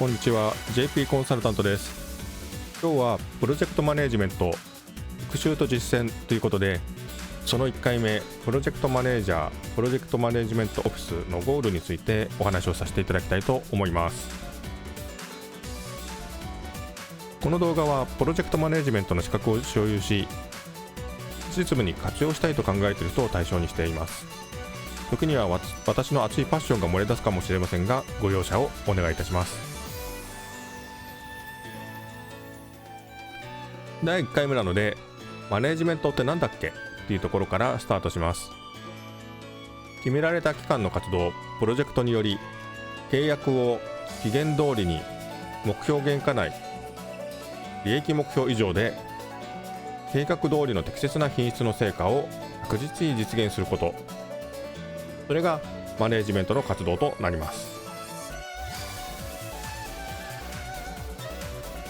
こんにちは、 JP コンサルタントです。今日はプロジェクトマネジメント復習と実践ということで、その1回目プロジェクトマネージャープロジェクトマネジメントオフィスのゴールについてお話をさせていただきたいと思います。この動画はプロジェクトマネジメントの資格を所有し、実務に活用したいと考えている人を対象にしています。時には私の熱いパッションが漏れ出すかもしれませんが、ご容赦をお願いいたします。第1回目なので、マネジメントって何だっけっていうところからスタートします。決められた期間の活動、プロジェクトにより契約を期限通りに目標原価内、利益目標以上で計画通りの適切な品質の成果を確実に実現すること、それがマネジメントの活動となります。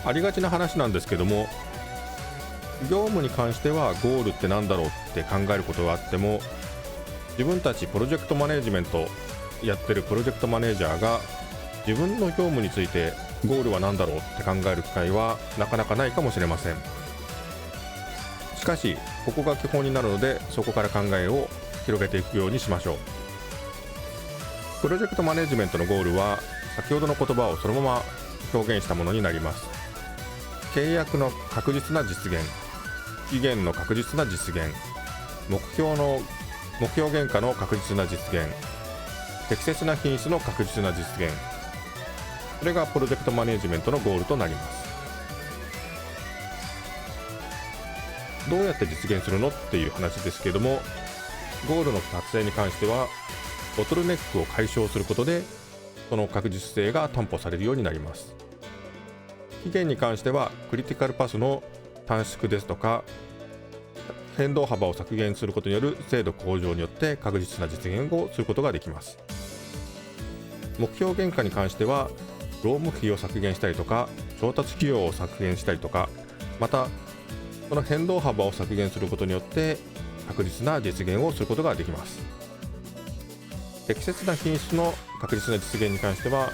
ありがちな話なんですけども、業務に関してはゴールって何だろうって考えることがあっても、自分たちプロジェクトマネジメントやってるプロジェクトマネージャーが自分の業務についてゴールは何だろうって考える機会はなかなかないかもしれません。しかしここが基本になるので、そこから考えを広げていくようにしましょう。プロジェクトマネジメントのゴールは先ほどの言葉をそのまま表現したものになります。契約の確実な実現、期限の確実な実現、目標原価の確実な実現、適切な品質の確実な実現、それがプロジェクトマネジメントのゴールとなります。どうやって実現するのっていう話ですけれども、ゴールの達成に関してはボトルネックを解消することでその確実性が担保されるようになります。期限に関してはクリティカルパスの短縮ですとか、変動幅を削減することによる精度向上によって確実な実現をすることができます。目標原価に関しては労務費を削減したりとか、調達費用を削減したりとか、またその変動幅を削減することによって確実な実現をすることができます。適切な品質の確実な実現に関しては、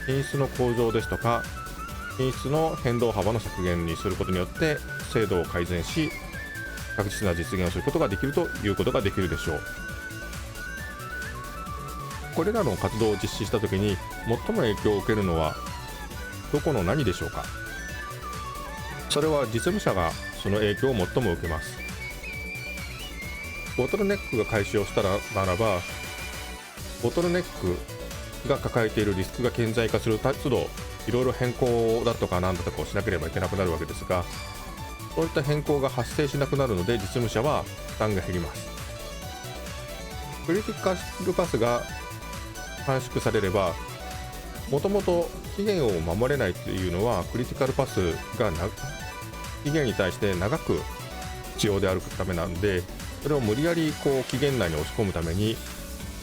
品質の向上ですとか、品質の変動幅の削減にすることによって精度を改善し、確実な実現をすることができるということができるでしょう。これらの活動を実施したときに最も影響を受けるのはどこの何でしょうか。それは実務者がその影響を最も受けます。ボトルネックが解消したならば、ボトルネックが抱えているリスクが顕在化する都度、いろいろ変更だとか何だとかをしなければいけなくなるわけですが、そういった変更が発生しなくなるので実務者は負担が減ります。クリティカルパスが短縮されれば、もともと期限を守れないというのはクリティカルパスが期限に対して長く必要であるためなんで、それを無理やり期限内に押し込むために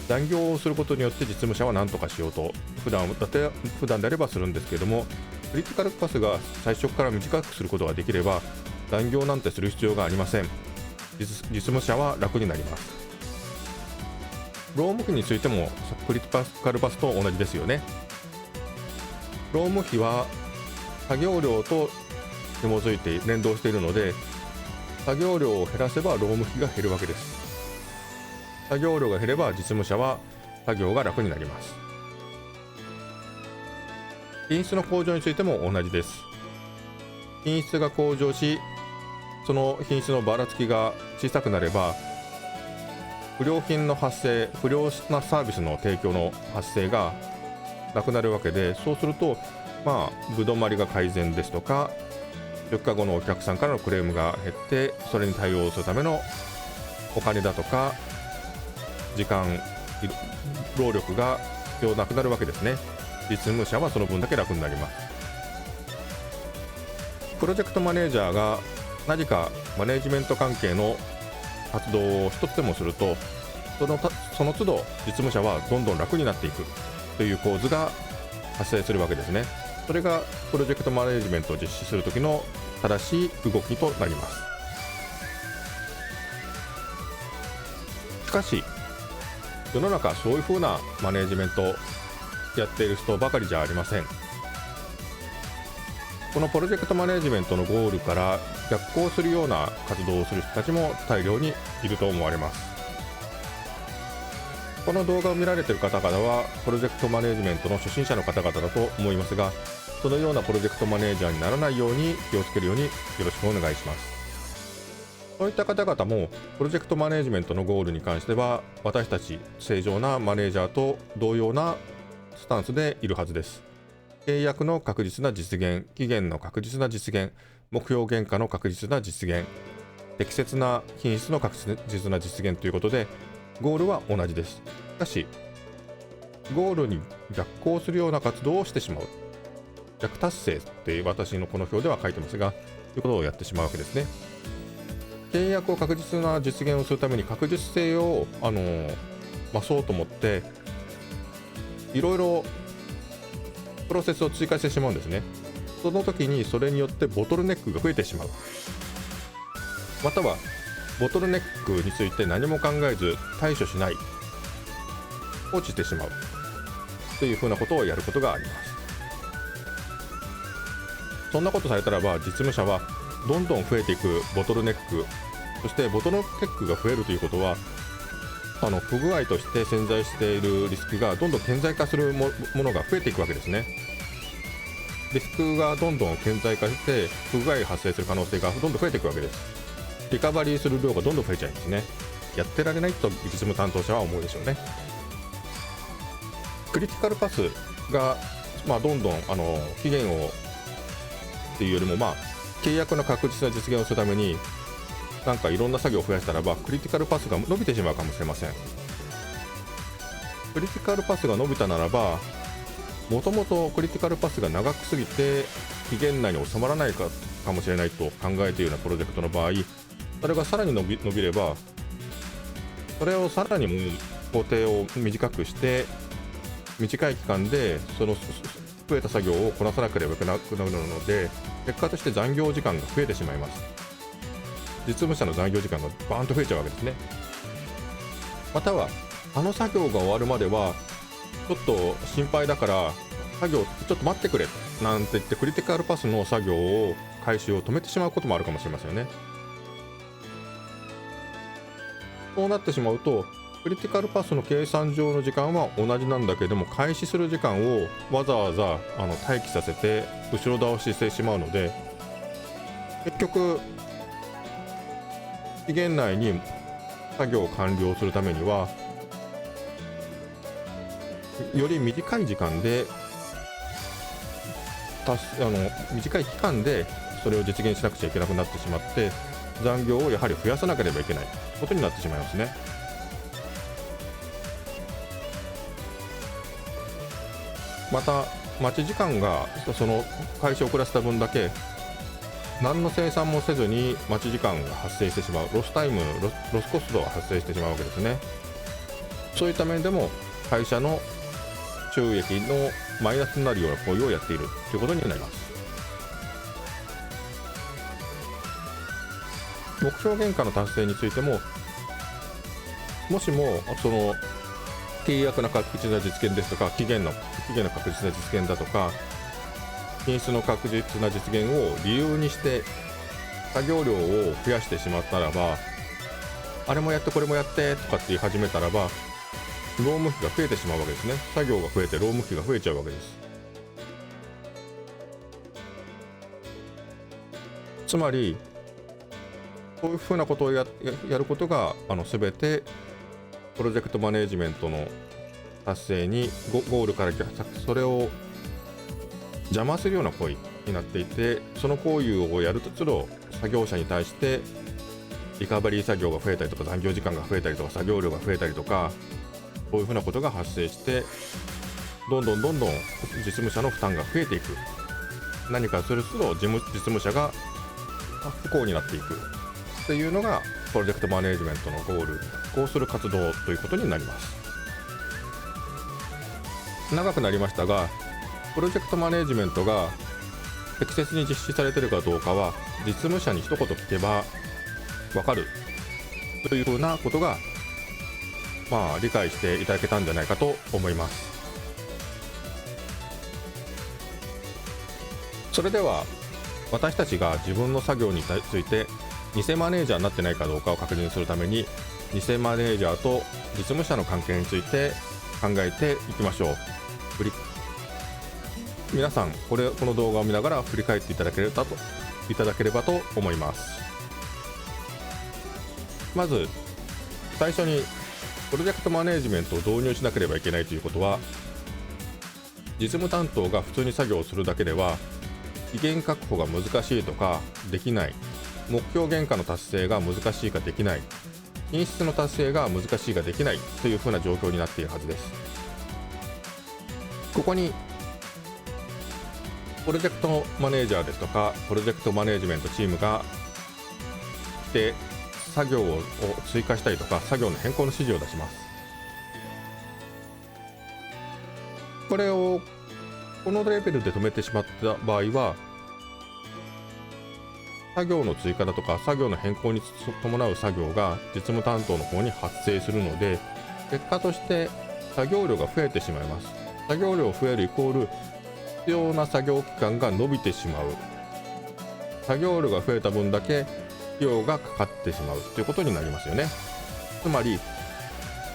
残業をすることによって実務者は何とかしようと普段であればするんですけれども、クリティカルパスが最初から短くすることができれば残業なんてする必要がありません。実務者は楽になります。労務費についてもクリティカルパスと同じですよね。労務費は作業量と紐づいて連動しているので、作業量を減らせば労務費が減るわけです。作業量が減れば実務者は作業が楽になります。品質の向上についても同じです。品質が向上し、その品質のばらつきが小さくなれば、不良品の発生、不良なサービスの提供の発生がなくなるわけで、そうするとぶどまりが改善ですとか、出荷後のお客さんからのクレームが減って、それに対応するためのお金だとか時間、労力が必要なくなるわけですね。実務者はその分だけ楽になります。プロジェクトマネージャーが何かマネジメント関係の活動を一つでもすると、その都度実務者はどんどん楽になっていくという構図が発生するわけですね。それがプロジェクトマネジメントを実施するときの正しい動きとなります。しかし世の中そういう風なマネジメントやっている人ばかりじゃありません。このプロジェクトマネジメントのゴールから逆行するような活動をする人たちも大量にいると思われます。この動画を見られている方々はプロジェクトマネジメントの初心者の方々だと思いますが、そのようなプロジェクトマネージャーにならないように気をつけるようによろしくお願いします。そういった方々もプロジェクトマネジメントのゴールに関しては私たち正常なマネージャーと同様なスタンスでいるはずです。契約の確実な実現、期限の確実な実現、目標原価の確実な実現、適切な品質の確実な実現ということでゴールは同じです。しかしゴールに逆行するような活動をしてしまう、逆達成って私のこの表では書いてますが、ということをやってしまうわけですね。契約を確実な実現をするために確実性を増そうと思っていろいろプロセスを追加してしまうんですね。その時にそれによってボトルネックが増えてしまう、またはボトルネックについて何も考えず対処しない、放置してしまうというふうなことをやることがあります。そんなことされたらば実務者はどんどん増えていくボトルネック、そしてボトルネックが増えるということは不具合として潜在しているリスクがどんどん顕在化するものが増えていくわけですね。リスクがどんどん顕在化して不具合が発生する可能性がどんどん増えていくわけです。リカバリーする量がどんどん増えちゃいますね。やってられないと実務担当者は思うでしょうね。クリティカルパスが、どんどん期限をっていうよりも契約の確実な実現をするためになんかいろんな作業を増やしたらばクリティカルパスが伸びてしまうかもしれません。クリティカルパスが伸びたならばもともとクリティカルパスが長くすぎて期限内に収まらないかもしれないと考えているようなプロジェクトの場合、それがさらに伸びればそれをさらに工程を短くして短い期間でその増えた作業をこなさなければいけなくなるので結果として残業時間が増えてしまいます。実務者の残業時間がバーンと増えちゃうわけですね。または作業が終わるまではちょっと心配だから作業ちょっと待ってくれなんて言ってクリティカルパスの作業を開始を止めてしまうこともあるかもしれませんよね。そうなってしまうとクリティカルパスの計算上の時間は同じなんだけども開始する時間をわざわざ待機させて後ろ倒ししてしまうので結局期限内に作業を完了するためにはより短い時間で短い期間でそれを実現しなくちゃいけなくなってしまって残業をやはり増やさなければいけないことになってしまいますね。また待ち時間がその開始を遅らせた分だけ何の生産もせずに待ち時間が発生してしまうロスタイム、ロスコストが発生してしまうわけですね。そういった面でも会社の収益のマイナスになるような行為をやっているということになります。目標原価の達成についてももしもその契約の確実な実現ですとか期限の確実な実現だとか品質の確実な実現を理由にして作業量を増やしてしまったらばあれもやってこれもやってとかって言い始めたらば労務費が増えてしまうわけですね。作業が増えて労務費が増えちゃうわけです。つまりそういうふうなことをやることが全てプロジェクトマネジメントの達成にゴールからそれを邪魔するような行為になっていてその行為をやると作業者に対してリカバリー作業が増えたりとか残業時間が増えたりとか作業量が増えたりとかそういうふうなことが発生してどんどん実務者の負担が増えていく、何かすると実務者が不幸になっていくというのがプロジェクトマネジメントのゴール、こうする活動ということになります。長くなりましたがプロジェクトマネジメントが適切に実施されているかどうかは実務者に一言聞けば分かるというふうなことが理解していただけたんじゃないかと思います。それでは私たちが自分の作業について偽マネージャーになってないかどうかを確認するために、偽マネージャーと実務者の関係について考えていきましょう。皆さんこの動画を見ながら振り返っていただければと思います。まず最初にプロジェクトマネジメントを導入しなければいけないということは、実務担当が普通に作業をするだけでは期限確保が難しいとかできない、目標原価の達成が難しいかできない、品質の達成が難しいかできないというふうな状況になっているはずです。ここにプロジェクトマネージャーですとかプロジェクトマネジメントチームが来て作業を追加したりとか作業の変更の指示を出します。これをこのレベルで止めてしまった場合は、作業の追加だとか作業の変更に伴う作業が実務担当の方に発生するので、結果として作業量が増えてしまいます。作業量増えるイコール必要な作業期間が伸びてしまう。作業量が増えた分だけ費用がかかってしまうということになりますよね。つまり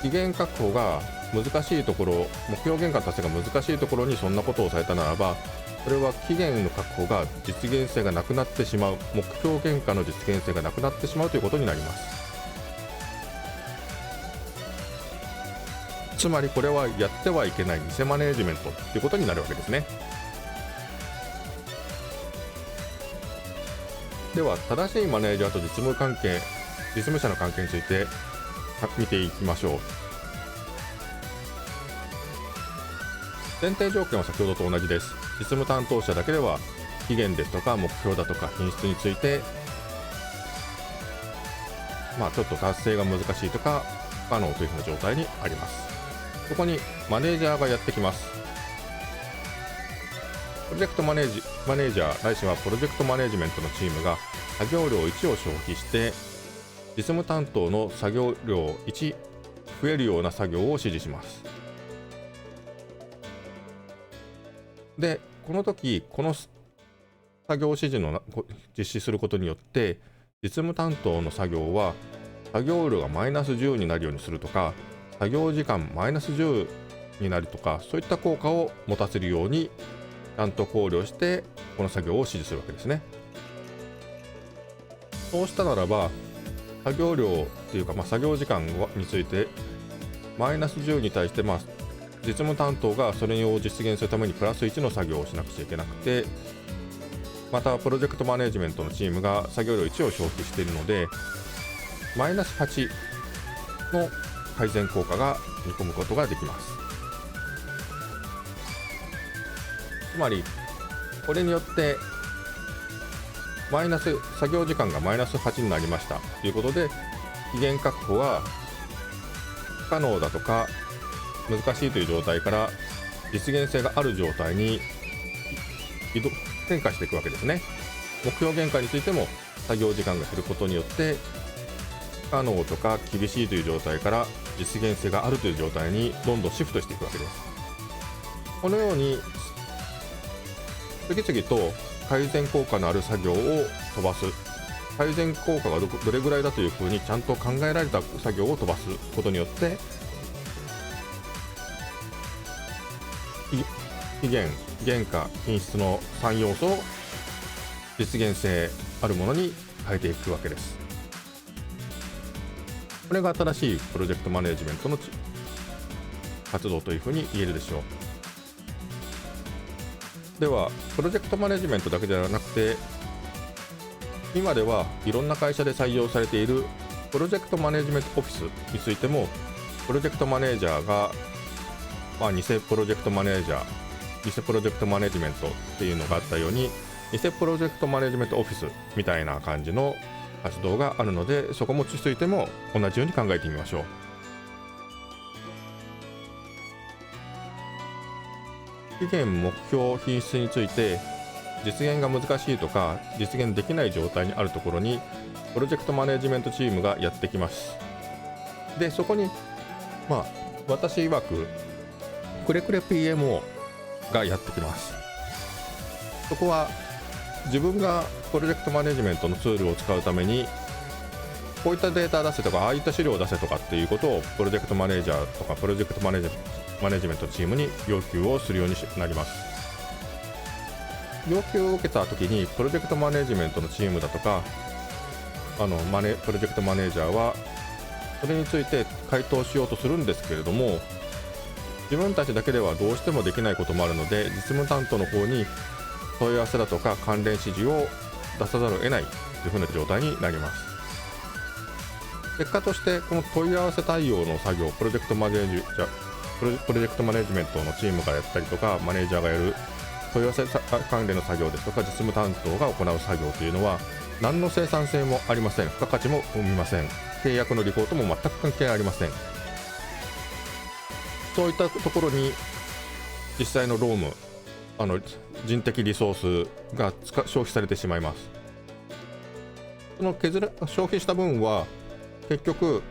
期限確保が難しいところ、目標原価達成が難しいところにそんなことをされたならば、それは期限の確保が実現性がなくなってしまう、目標原価の実現性がなくなってしまうということになります。つまりこれはやってはいけない偽マネージメントということになるわけですね。では正しいマネージャーと実務者の関係について見ていきましょう。前提条件は先ほどと同じです。実務担当者だけでは期限ですとか目標だとか品質についてちょっと達成が難しいとか不可能というふうな状態にあります。そこにマネージャーがやってきます。プロジェクトマネージャーないしはプロジェクトマネジメントのチームが作業量1を消費して実務担当の作業量1増えるような作業を指示します。でこの時この作業指示の実施することによって実務担当の作業は作業量がマイナス10になるようにするとか、作業時間マイナス10になるとか、そういった効果を持たせるようにちゃんと考慮してこの作業を指示するわけですね。そうしたならば作業量っていうか、作業時間についてマイナス10に対して実務担当がそれを実現するためにプラス1の作業をしなくちゃいけなくて、またプロジェクトマネジメントのチームが作業量1を消費しているのでマイナス8の改善効果が見込むことができます。つまりこれによって作業時間がマイナス8になりましたということで、期限確保が不可能だとか難しいという状態から実現性がある状態に変化していくわけですね。目標原価についても作業時間が減ることによって不可能とか厳しいという状態から実現性があるという状態にどんどんシフトしていくわけです。このように次々と改善効果のある作業を飛ばす、改善効果がどれぐらいだというふうにちゃんと考えられた作業を飛ばすことによって期限、原価、品質の3要素を実現性あるものに変えていくわけです。これが新しいプロジェクトマネジメントの活動というふうに言えるでしょう。ではプロジェクトマネジメントだけではなくて、今ではいろんな会社で採用されているプロジェクトマネジメントオフィスについても、プロジェクトマネージャーが、偽プロジェクトマネージャー、偽プロジェクトマネジメントっていうのがあったように、偽プロジェクトマネジメントオフィスみたいな感じの活動があるので、そこについても同じように考えてみましょう。期限、目標、品質について実現が難しいとか実現できない状態にあるところにプロジェクトマネジメントチームがやってきます。でそこに私曰くくれくれ PMO がやってきます。そこは自分がプロジェクトマネジメントのツールを使うためにこういったデータ出せとかああいった資料を出せとかっていうことをプロジェクトマネージャーとかプロジェクトマネジメントチームに要求をするようになります。要求を受けた時にプロジェクトマネジメントのチームだとかプロジェクトマネージャーはそれについて回答しようとするんですけれども、自分たちだけではどうしてもできないこともあるので実務担当の方に問い合わせだとか関連指示を出さざるを得ないというふうな状態になります。結果としてこの問い合わせ対応の作業、プロジェクトマネジメントのチームがやったりとかマネージャーがやる問い合わせ関連の作業ですとか実務担当が行う作業というのは何の生産性もありません。付加価値も生みません。契約の履行とも全く関係ありません。そういったところに実際の労務、人的リソースが消費されてしまいます。その消費した分は結局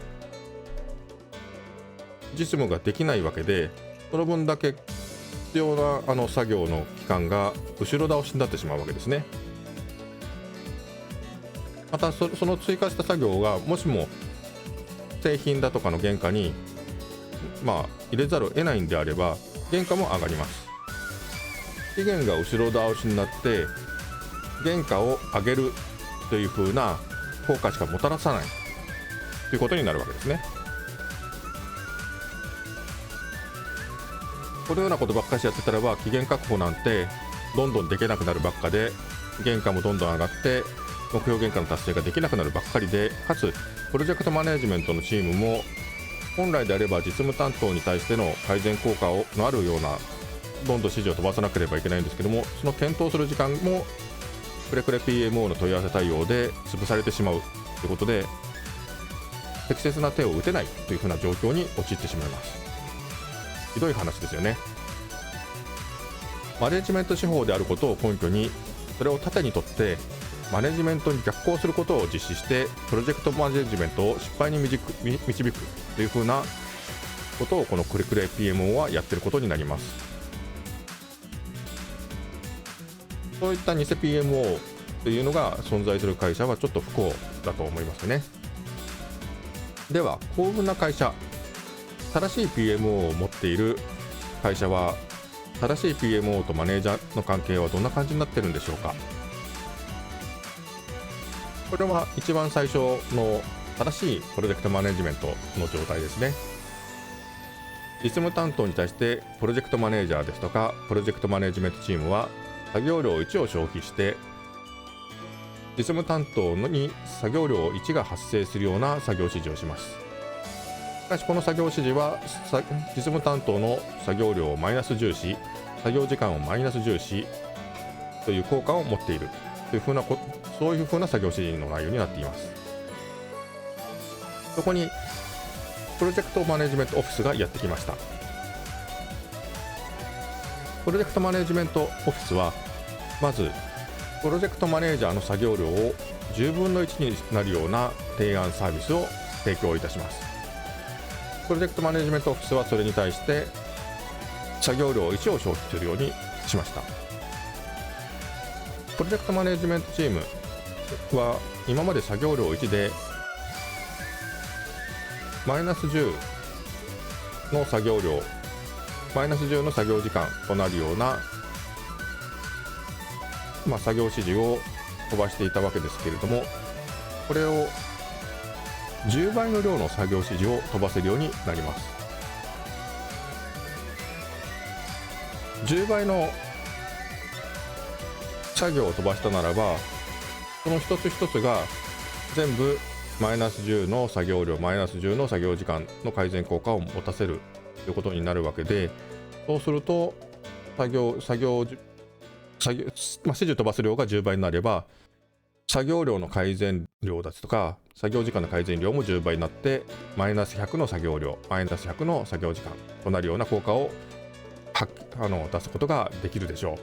実務ができないわけで、その分だけ必要な作業の期間が後ろ倒しになってしまうわけですね。またその追加した作業がもしも製品だとかの原価に入れざるを得ないんであれば原価も上がります。期限が後ろ倒しになって原価を上げるという風な効果しかもたらさないということになるわけですね。このようなことばっかしやってたらば期限確保なんてどんどんできなくなるばっかで、原価もどんどん上がって目標原価の達成ができなくなるばっかりで、かつプロジェクトマネジメントのチームも本来であれば実務担当に対しての改善効果のあるようなどんどん指示を飛ばさなければいけないんですけども、その検討する時間もくれくれ PMO の問い合わせ対応で潰されてしまうということで、適切な手を打てないというふうな状況に陥ってしまいます。ひどい話ですよね。マネジメント手法であることを根拠にそれを盾にとってマネジメントに逆行することを実施してプロジェクトマネジメントを失敗に導くというふうなことをこのくれくれ PMO はやっていることになります。そういった偽 PMO というのが存在する会社はちょっと不幸だと思いますね。では幸運な会社、正しい PMO を持っている会社は正しい PMO とマネージャーの関係はどんな感じになっているんでしょうか。これは一番最初の正しいプロジェクトマネジメントの状態ですね。実務担当に対してプロジェクトマネージャーですとかプロジェクトマネジメントチームは作業量1を消費して実務担当に作業量1が発生するような作業指示をします。しかしこの作業指示は実務担当の作業量をマイナス10し作業時間をマイナス10しという効果を持っているというそういうふうな作業指示の内容になっています。そこにプロジェクトマネジメントオフィスがやってきました。プロジェクトマネジメントオフィスはまずプロジェクトマネージャーの作業量を10分の1になるような提案サービスを提供いたします。プロジェクトマネジメントオフィスはそれに対して作業量1を消費するようにしました。プロジェクトマネジメントチームは今まで作業量1でマイナス10の作業量、マイナス10の作業時間となるような、作業指示を飛ばしていたわけですけれども、これを10倍の量の作業指示を飛ばせるようになります。10倍の作業を飛ばしたならば、その一つ一つが全部マイナス10の作業量、マイナス10の作業時間の改善効果を持たせるということになるわけで、そうすると指示飛ばす量が10倍になれば作業量の改善量だとか作業時間の改善量も10倍になってマイナス100の作業量、マイナス100の作業時間となるような効果を出すことができるでしょ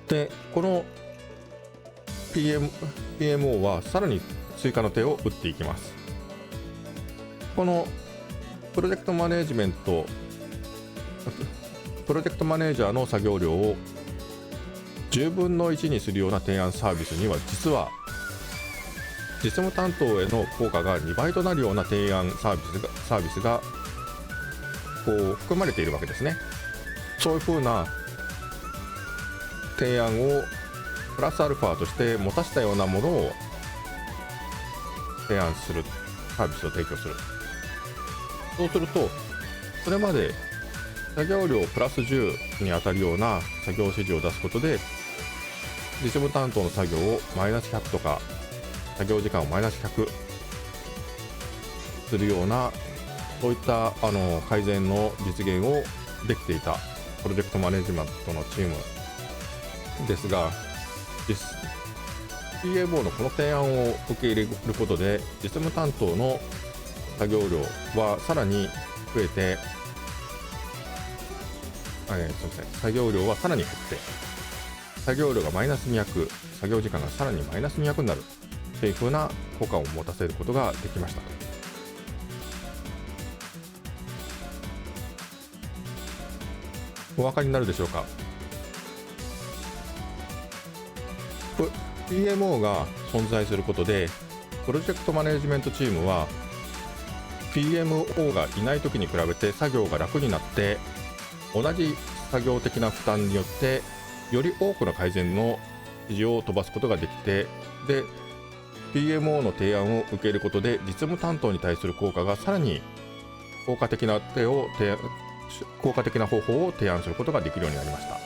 う。で、この PMO はさらに追加の手を打っていきます。このプロジェクトマネージャーの作業量を10分の1にするような提案サービスには実は実務担当への効果が2倍となるような提案サービスがこう含まれているわけですね。そういうふうな提案をプラスアルファとして持たせたようなものを提案する、サービスを提供する。そうするとそれまで作業量プラス10に当たるような作業指示を出すことで実務担当の作業をマイナス100とか作業時間をマイナス100するようなそういった改善の実現をできていたプロジェクトマネジメントのチームですが、PMO のこの提案を受け入れることで実務担当の作業量はさらに増えて、作業量はさらに減って作業量がマイナス200、作業時間がさらにマイナス200になるというふうな効果を持たせることができましたと。お分かりになるでしょうか。PMO が存在することでプロジェクトマネジメントチームは PMO がいない時に比べて作業が楽になって同じ作業的な負担によってより多くの改善の指示を飛ばすことができて、で PMO の提案を受け入れることで実務担当に対する効果がさらに効果的な方法を提案することができるようになりました。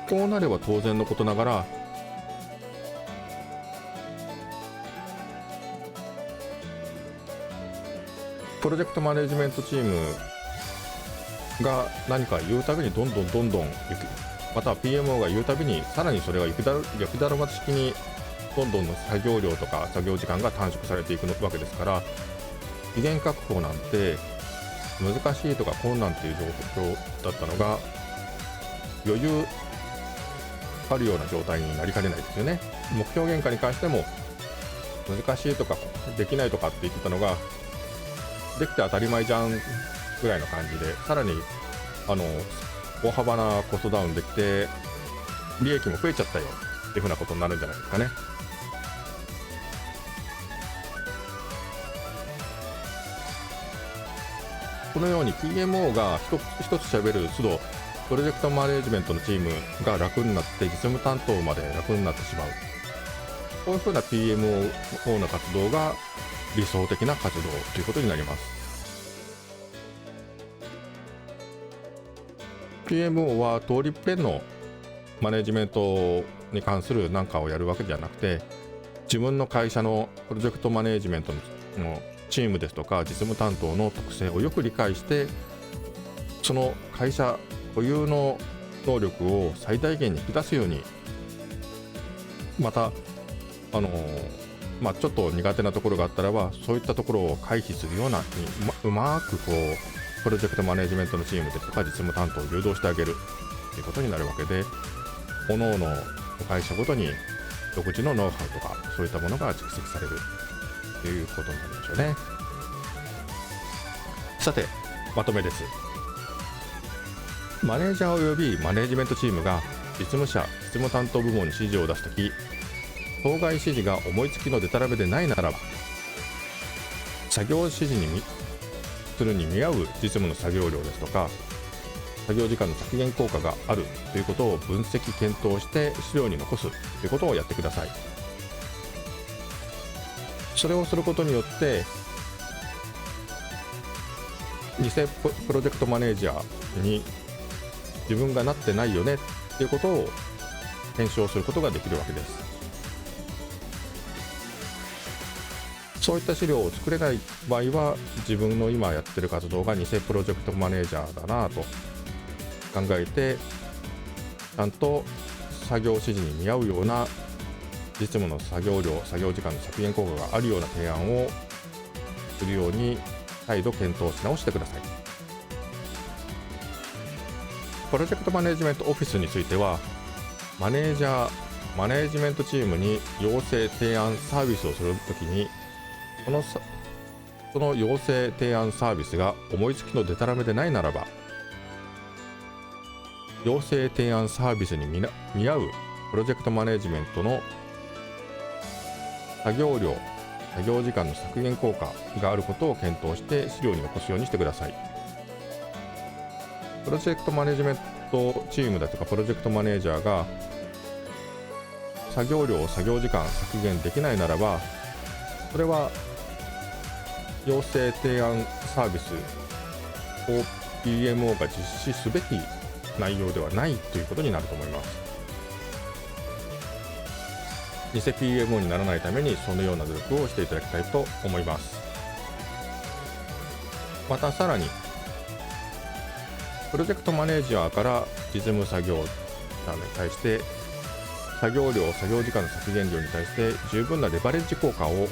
こうなれば当然のことながらプロジェクトマネジメントチームが何か言うたびにどんどんまたは PMO が言うたびにさらにそれが雪だるま式にどんどんの作業量とか作業時間が短縮されていくわけですから、期限確保なんて難しいとか困難っていう状況だったのが余裕あるような状態になりかねないですよね。目標原価に関しても難しいとかできないとかって言ってたのができて当たり前じゃんぐらいの感じで、さらに大幅なコストダウンできて利益も増えちゃったよっていうふうなことになるんじゃないですかね。このように PMO が一つ喋る都度プロジェクトマネジメントのチームが楽になって実務担当まで楽になってしまう、こういうふうな PMO の活動が理想的な活動ということになります。 PMO は通りっぺんのマネジメントに関する何かをやるわけじゃなくて、自分の会社のプロジェクトマネジメントのチームですとか実務担当の特性をよく理解してその会社固有の能力を最大限に引き出すように、またちょっと苦手なところがあったらばそういったところを回避するようなうまくこうプロジェクトマネジメントのチームですとか実務担当を誘導してあげるということになるわけで、各々の会社ごとに独自のノウハウとかそういったものが蓄積されるということになるでしょうね。さてまとめです。マネージャーおよびマネジメントチームが実務担当部門に指示を出すとき、当該指示が思いつきのデタラメでないならば作業指示にするに見合う実務の作業量ですとか作業時間の削減効果があるということを分析検討して資料に残すということをやってください。それをすることによって偽プロジェクトマネージャーに自分がなってないよねということを検証することができるわけです。そういった資料を作れない場合は自分の今やってる活動が偽プロジェクトマネージャーだなと考えて、ちゃんと作業指示に見合うような実務の作業量、作業時間の削減効果があるような提案をするように再度検討し直してください。プロジェクトマネジメントオフィスについてはマネージャー、マネジメントチームに要請提案サービスをするときにその要請提案サービスが思いつきのデタラメでないならば要請提案サービスに見合うプロジェクトマネジメントの作業量、作業時間の削減効果があることを検討して資料に残すようにしてください。プロジェクトマネジメントチームだとかプロジェクトマネージャーが作業量、作業時間削減できないならば、それは要請提案サービスを PMO が実施すべき内容ではないということになると思います。偽 PMO にならないためにそのような努力をしていただきたいと思います。またさらにプロジェクトマネージャーから実務作業者に対して作業量、作業時間の削減量に対して十分なレバレッジ効果を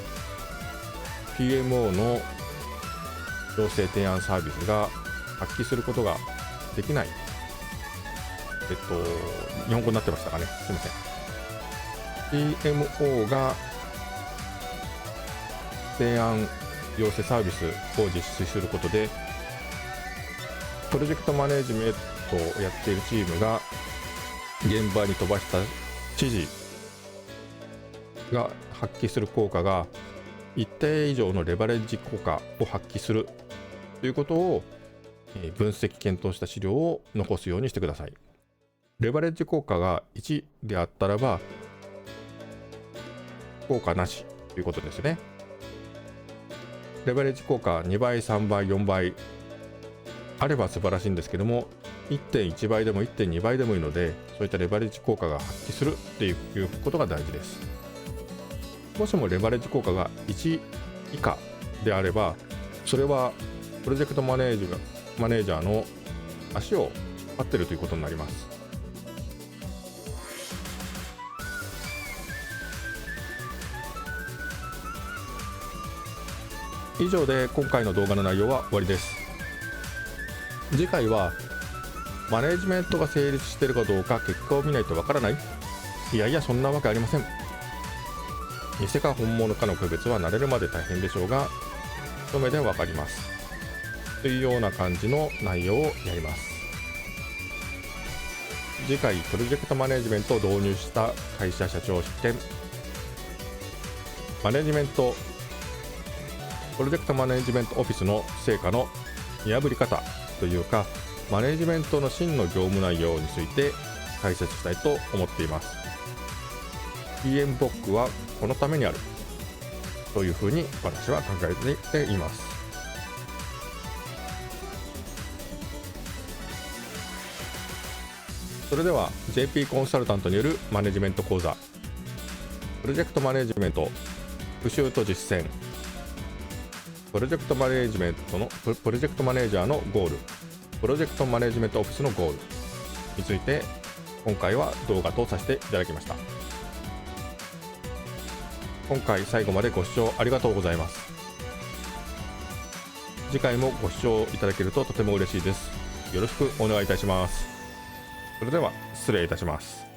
PMO の要請提案サービスが発揮することができない。日本語になってましたかね。すいません。PMO が提案要請サービスを実施することで、プロジェクトマネジメントをやっているチームが現場に飛ばした指示が発揮する効果が一定以上のレバレッジ効果を発揮するということを分析検討した資料を残すようにしてください。レバレッジ効果が1であったらば効果なしということですね。レバレッジ効果2倍、3倍、4倍あれば素晴らしいんですけども、1.1 倍でも 1.2 倍でもいいので、そういったレバレッジ効果が発揮するっていうことが大事です。もしもレバレッジ効果が1以下であれば、それはプロジェクトマネージャーの足を引っ張っているということになります。以上で今回の動画の内容は終わりです。次回はマネジメントが成立しているかどうか結果を見ないとわからない？いやいや、そんなわけありません。偽か本物かの区別は慣れるまで大変でしょうが、一目でわかりますというような感じの内容をやります。次回プロジェクトマネジメントを導入した会社社長必見、マネジメントプロジェクトマネジメントオフィスの成果の見破り方というか、マネジメントの真の業務内容について解説したいと思っています。 PMBOK はこのためにあるというふうに私は考えています。それでは JP コンサルタントによるマネジメント講座、プロジェクトマネジメント復習と実践、プロジェクトマネジメントのプロジェクトマネージャーのゴール、プロジェクトマネジメントオフィスのゴールについて今回は動画とさせていただきました。今回最後までご視聴ありがとうございます。次回もご視聴いただけるととても嬉しいです。よろしくお願いいたします。それでは失礼いたします。